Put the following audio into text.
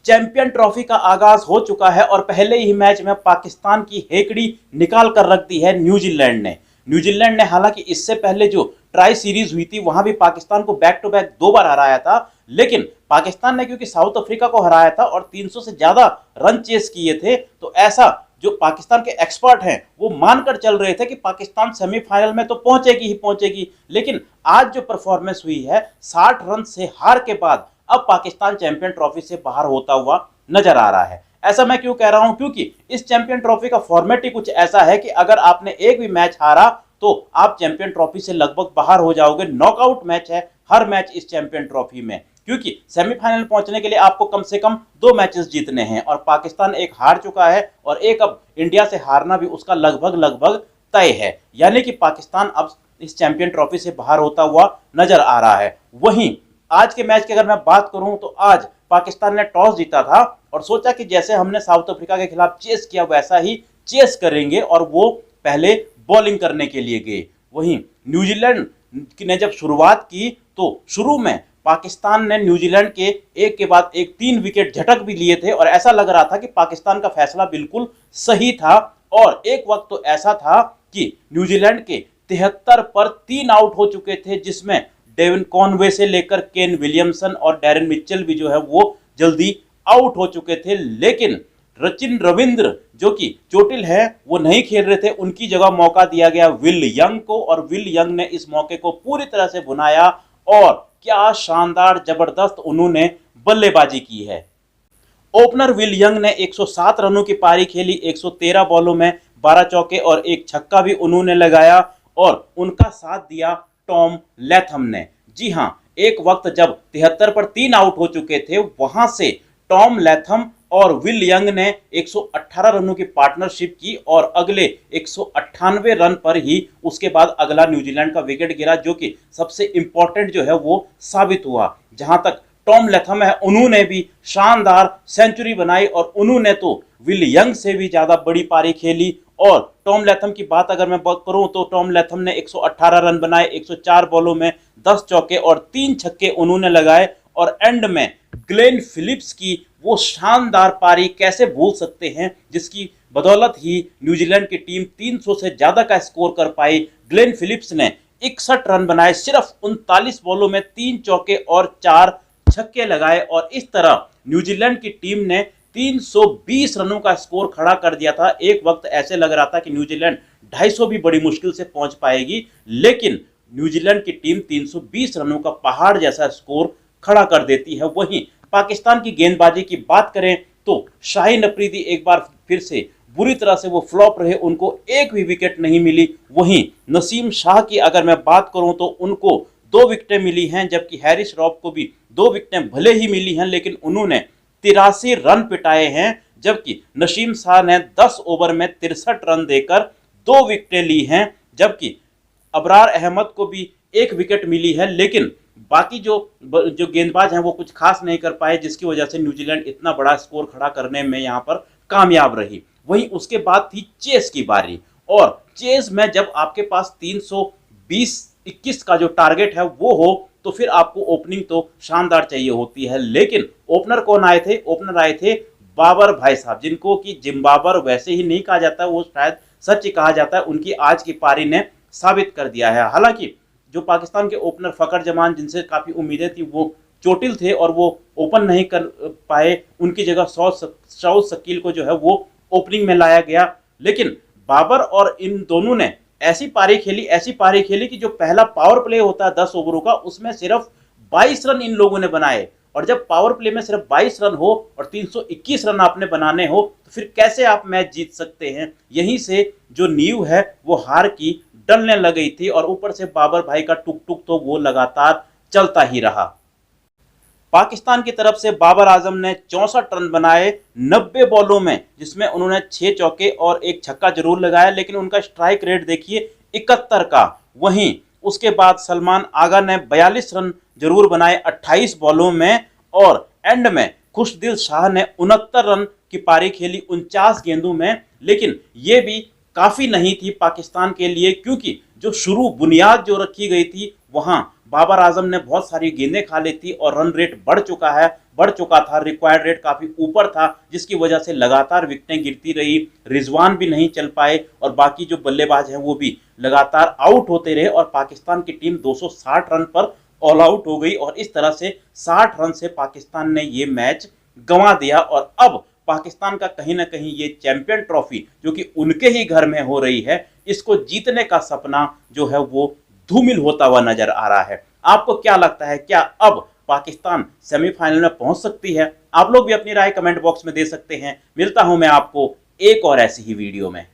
Champion trophy का आगाज हो चुका है और पहले ही मैच में पाकिस्तान की हेकड़ी निकाल कर रख दी है न्यूजीलैंड ने हालांकि इससे पहले जो ट्राई सीरीज हुई थी वहां भी पाकिस्तान को बैक टू बैक 2 बार हराया था, लेकिन पाकिस्तान ने क्योंकि साउथ अफ्रीका को हराया था और 300 से ज्यादा रन चेस किए थे, तो ऐसा जो पाकिस्तान के एक्सपर्ट हैं वो मानकर चल रहे थे कि पाकिस्तान सेमीफाइनल में तो पहुंचेगी ही पहुंचेगी। लेकिन आज जो परफॉर्मेंस हुई है 60 रन से हार के बाद अब पाकिस्तान चैंपियन ट्रॉफी से बाहर होता हुआ नजर आ रहा है। ऐसा मैं क्यों कह रहा हूं, क्योंकि इस चैंपियन ट्रॉफी का फॉर्मेट ही कुछ ऐसा है कि अगर आपने एक भी मैच हारा तो आप चैंपियन ट्रॉफी से लगभग बाहर हो जाओगे। नॉकआउट मैच है हर मैच इस चैंपियन ट्रॉफी में, क्योंकि सेमीफाइनल पहुंचने के लिए आपको कम से कम 2 मैचेस जीतने हैं और पाकिस्तान एक हार चुका है और एक अब इंडिया से हारना भी उसका लगभग तय है, यानी कि पाकिस्तान अब इस चैंपियन ट्रॉफी से बाहर होता हुआ नजर आ रहा है। वहीं आज के मैच की अगर मैं बात करूं तो आज पाकिस्तान ने टॉस जीता था और सोचा कि जैसे हमने साउथ अफ्रीका के खिलाफ चेस किया वैसा ही चेस करेंगे और वो पहले बॉलिंग करने के लिए गए। वहीं न्यूजीलैंड ने जब शुरुआत की तो शुरू में पाकिस्तान ने न्यूजीलैंड के एक के बाद एक 3 विकेट झटक भी लिए थे और ऐसा लग रहा था कि पाकिस्तान का फैसला बिल्कुल सही था। और एक वक्त तो ऐसा था कि न्यूजीलैंड के 73 पर 3 आउट हो चुके थे, जिसमें डेविन कॉनवे से लेकर केन विलियमसन और डैरेन मिचेल भी जो है वो जल्दी आउट हो चुके थे। लेकिन सचिन रविंद्र जो कि चोटिल है वो नहीं खेल रहे थे, उनकी जगह मौका दिया गया विल यंग को और विल यंग ने इस मौके को पूरी तरह से भुनाया और क्या शानदार जबरदस्त उन्होंने बल्लेबाजी की है। ओपनर विल यंग ने 107 रनों की पारी खेली, 113 बॉलों में 12 चौके और 1 छक्का भी उन्होंने लगाया और उनका साथ दिया टॉम लैथम ने। जी हां, एक वक्त जब 73 पर 3 आउट हो चुके थे वहां से टॉम लैथम और विल यंग ने 118 रनों की पार्टनरशिप की और अगले 198 रन पर ही उसके बाद अगला न्यूजीलैंड का विकेट गिरा, जो कि सबसे इंपॉर्टेंट जो है वो साबित हुआ। जहां तक टॉम लैथम है उन्होंने भी शानदार सेंचुरी बनाई और उन्होंने तो विल यंग से भी ज्यादा बड़ी पारी खेली। और टॉम लैथम की बात अगर मैं बात करूं तो टॉम लैथम ने 118 रन बनाए, 104 बॉलों में 10 चौके और 3 छक्के उन्होंने लगाए और एंड में ग्लेन फिलिप्स की वो शानदार पारी कैसे भूल सकते हैं, जिसकी बदौलत ही न्यूजीलैंड की टीम 300 से ज्यादा का स्कोर कर पाई। ग्लेन फिलिप्स ने 61 रन बनाए, सिर्फ 39 बॉलों में 3 चौके और 4 छक्के लगाए और इस तरह न्यूजीलैंड की टीम ने 320 रनों का स्कोर खड़ा कर दिया था। एक वक्त ऐसे लग रहा था कि न्यूजीलैंड 250 भी बड़ी मुश्किल से पहुंच पाएगी, लेकिन न्यूजीलैंड की टीम 320 रनों का पहाड़ जैसा स्कोर खड़ा कर देती है। वहीं पाकिस्तान की गेंदबाजी की बात करें तो शाहीन अफरीदी एक बार फिर से बुरी तरह से वो फ्लॉप रहे, उनको एक भी विकेट नहीं मिली। वहीं नसीम शाह की अगर मैं बात करूं तो उनको 2 विकेटें मिली हैं, जबकि हैरिस रॉफ को भी 2 विकेटें भले ही मिली हैं लेकिन उन्होंने 83 रन पिटाए हैं, जबकि नसीम शाह ने 10 ओवर में 63 रन देकर 2 विकेटें ली हैं, जबकि अबरार अहमद को भी 1 विकेट मिली है। लेकिन बाकी जो गेंदबाज हैं वो कुछ खास नहीं कर पाए, जिसकी वजह से न्यूजीलैंड इतना बड़ा स्कोर खड़ा करने में यहाँ पर कामयाब रही। वहीं उसके बाद थी चेस की बारी और चेस में जब आपके पास 320-21 का जो टारगेट है वो हो तो फिर आपको ओपनिंग तो शानदार चाहिए होती है। लेकिन ओपनर कौन आए थे? ओपनर आए थे बाबर भाई साहब, जिनको कि जिम्बाबर वैसे ही नहीं कहा जाता, वो शायद सच ही कहा जाता है। उनकी आज की पारी ने साबित कर दिया है। हालांकि जो पाकिस्तान के ओपनर फकर जमान, जिनसे काफी उम्मीदें थी, वो चोटिल थे और वो ओपन नहीं कर पाए, उनकी जगह शौद शकील को जो है वो ओपनिंग में लाया गया। लेकिन बाबर और इन दोनों ने ऐसी पारी खेली कि जो पहला पावर प्ले होता है 10 ओवरों का, उसमें सिर्फ 22 रन इन लोगों ने बनाए। और जब पावर प्ले में सिर्फ 22 रन हो और 321 रन आपने बनाने हो तो फिर कैसे आप मैच जीत सकते हैं? यहीं से जो नींव है वो हार की डलने लग गई थी और ऊपर से बाबर भाई का टुक टुक तो वो लगातार चलता ही रहा। पाकिस्तान की तरफ से बाबर आजम ने 64 रन बनाए 90 बॉलों में, जिसमें उन्होंने 6 चौके और 1 छक्का जरूर लगाया, लेकिन उनका स्ट्राइक रेट देखिए 71 का। वहीं उसके बाद सलमान आगा ने 42 रन जरूर बनाए 28 बॉलों में और एंड में खुशदिल शाह ने 69 रन की पारी खेली 49 गेंदों में। लेकिन ये भी काफी नहीं थी पाकिस्तान के लिए, क्योंकि जो शुरू बुनियाद जो रखी गई थी वहां बाबर आजम ने बहुत सारी गेंदें खा ली थी और रन रेट बढ़ चुका है। बढ़ चुका था, रिक्वायर्ड रेट काफी ऊपर था, जिसकी वजह से लगातार विकेटें गिरती रही। रिजवान भी नहीं चल पाए और बाकी जो बल्लेबाज हैं वो भी लगातार आउट होते रहे और पाकिस्तान की टीम 260 रन पर ऑल आउट हो गई और इस तरह से 60 रन से पाकिस्तान ने ये मैच गंवा दिया। और अब पाकिस्तान का कहीं ना कहीं ये चैंपियन ट्रॉफी जो कि उनके ही घर में हो रही है, इसको जीतने का सपना जो है वो धूमिल होता हुआ नजर आ रहा है। आपको क्या लगता है, क्या अब पाकिस्तान सेमीफाइनल में पहुंच सकती है? आप लोग भी अपनी राय कमेंट बॉक्स में दे सकते हैं। मिलता हूं मैं आपको एक और ऐसी ही वीडियो में।